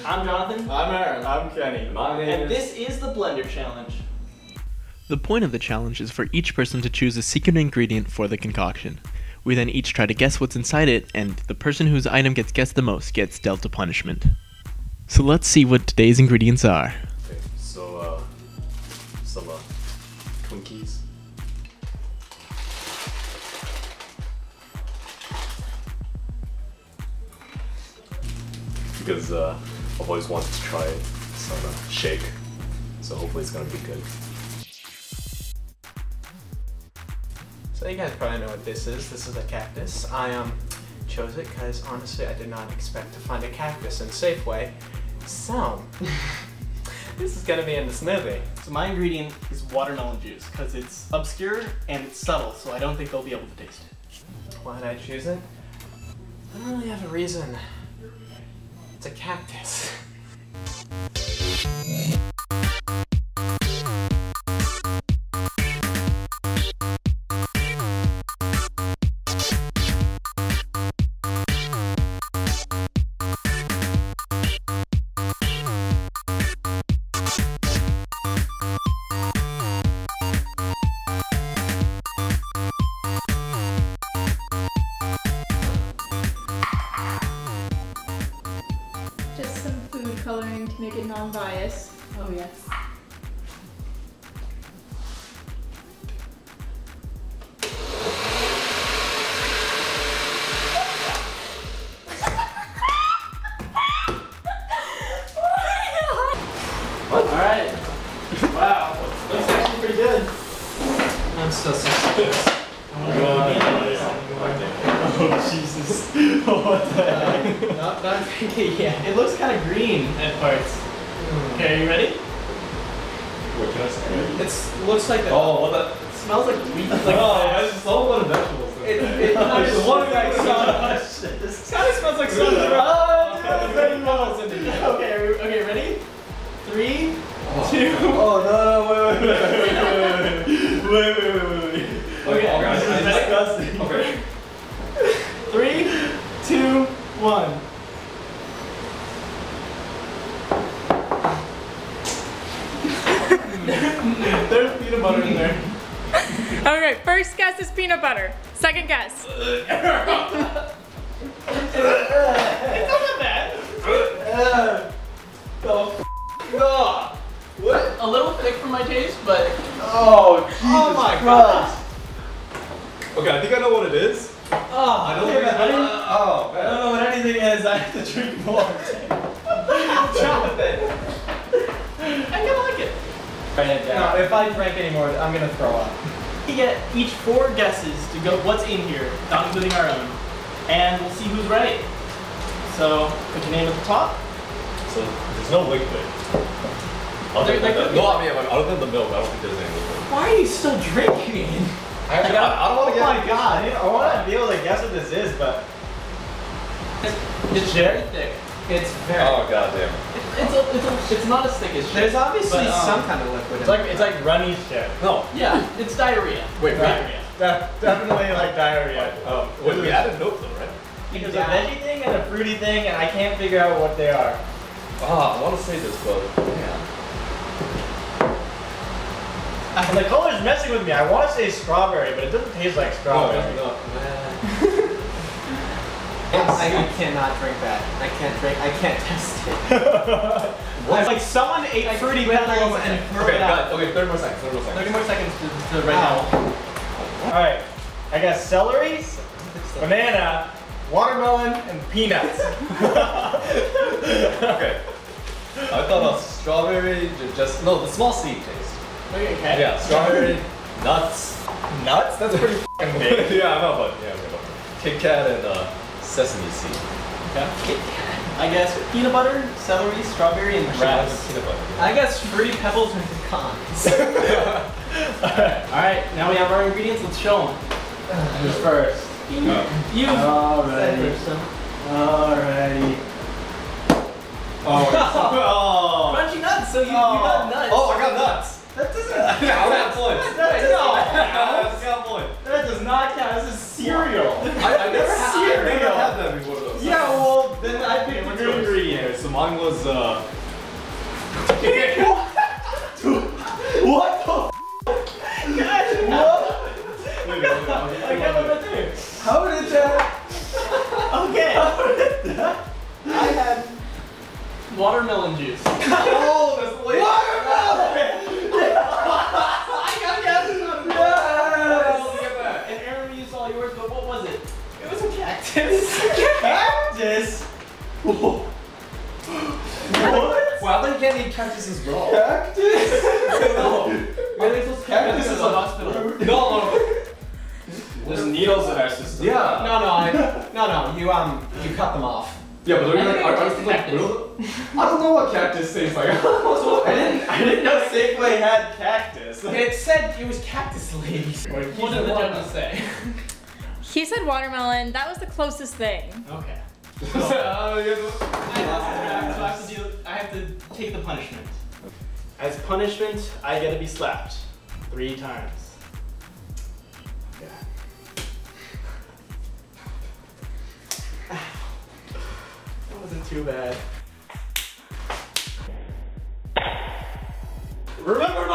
I'm Jonathan. I'm Aaron. I'm Kenny. My name And this is the Blender Challenge. The point of the challenge is for each person to choose a secret ingredient for the concoction. We then each try to guess what's inside it, and the person whose item gets guessed the most gets dealt a punishment. So let's see what today's ingredients are. Okay, so some Twinkies. Because I've always wanted to try some shake, so hopefully it's gonna be good. So you guys probably know what this is. This is a cactus. I chose it because honestly I did not expect to find a cactus in Safeway. So this is gonna be in the smoothie. So my ingredient is watermelon juice because it's obscure and it's subtle, so I don't think they'll be able to taste it. Why did I choose it? I don't really have a reason. It's a cactus. Just some food coloring to make it non-biased. Oh yes. Alright. Wow. Looks actually pretty good. I'm still suspicious. Oh Jesus. What the heck? Not drinking yet. It looks kind of green at parts. Okay, are you ready? Wait, can I say? It looks like the. Oh, well that. It smells like wheat. Like I just saw a lot of vegetables. It kind of One smells like thing. This kind of smells like something. Okay, ready? 3, 2. Oh no, wait. Okay, guys, this is I disgusting. Okay. 3, 2, 1. There's peanut butter in there. Okay, first guess is peanut butter. Second guess. It's not that bad. What? A little thick for my taste, but Oh, Jesus oh my Christ. god. Okay, I think I know what it is. Oh, I don't think I know. Oh, I don't know what anything is. I have to drink more. Jonathan. I kind of like it. No, if I drink anymore, I'm gonna throw up. We get each 4 guesses to go what's in here, not including our own, and we'll see who's right. So, put your name at the top. So there's no liquid. There could be. No, I mean, other than the milk, I don't think there's any liquid. Why are you still drinking? I don't want to Oh my get. god. I want to be able to guess what this is, but It's very thick. it's very. Oh god damn. It's not as thick as shit. There's obviously but, some kind of liquid. It's like runny shit. No. Yeah, it's diarrhea. Wait, diarrhea. Definitely like diarrhea. Wait, we added milk though, right? There's a veggie thing and a fruity thing, and I can't figure out what they are. Ah, I want to say this, but yeah. And the color's messing with me. I want to say strawberry, but it doesn't taste like strawberry. No. I cannot drink that. I can't test it. It's like someone ate fruity pebbles and threw Okay, it out. okay, 30 more seconds. 30 more seconds to right now. Alright, I got celery, banana, watermelon, and peanuts. Okay. I thought strawberry, just no, the small seed taste. Okay. Yeah, strawberry, nuts. Nuts? That's pretty f***ing big. Yeah, I know, but Kit Kat and sesame seed. Okay. I guess peanut butter, celery, strawberry, and grass. Peanut butter. I guess fruity pebbles and pecans. Alright, now we have our ingredients. Let's show them. Who's first? You. Alrighty. Alrighty. Oh. Crunchy nuts, so you got nuts. Oh, I got nuts. That doesn't Yeah, I got points. No. I got points. That does not count. This is cereal. I never had that before though. Yeah, well, then I picked a good Okay, ingredient. so Mine was What the Guys, what? I got it right there. How did that? Okay. How did that? I had watermelon juice. Oh, that's the way. I got yes. Yes. And Aaron used all yours, but what was it? It was a cactus. Cactus? What? Well, I can't eat cactuses raw. Cactus? No. Really supposed to cactus is a hospital. No. There's needles in our system. Yeah. No. You cut them off. Yeah, but I think are it's like cactus. real? I don't know what cactus tastes like. I didn't know Safeway had cactus. It said it was cactus leaves. What did the judges say? He said watermelon. That was the closest thing. Okay. So, I have to take the punishment. As punishment, I get to be slapped 3 times. Okay. That wasn't too bad. Remember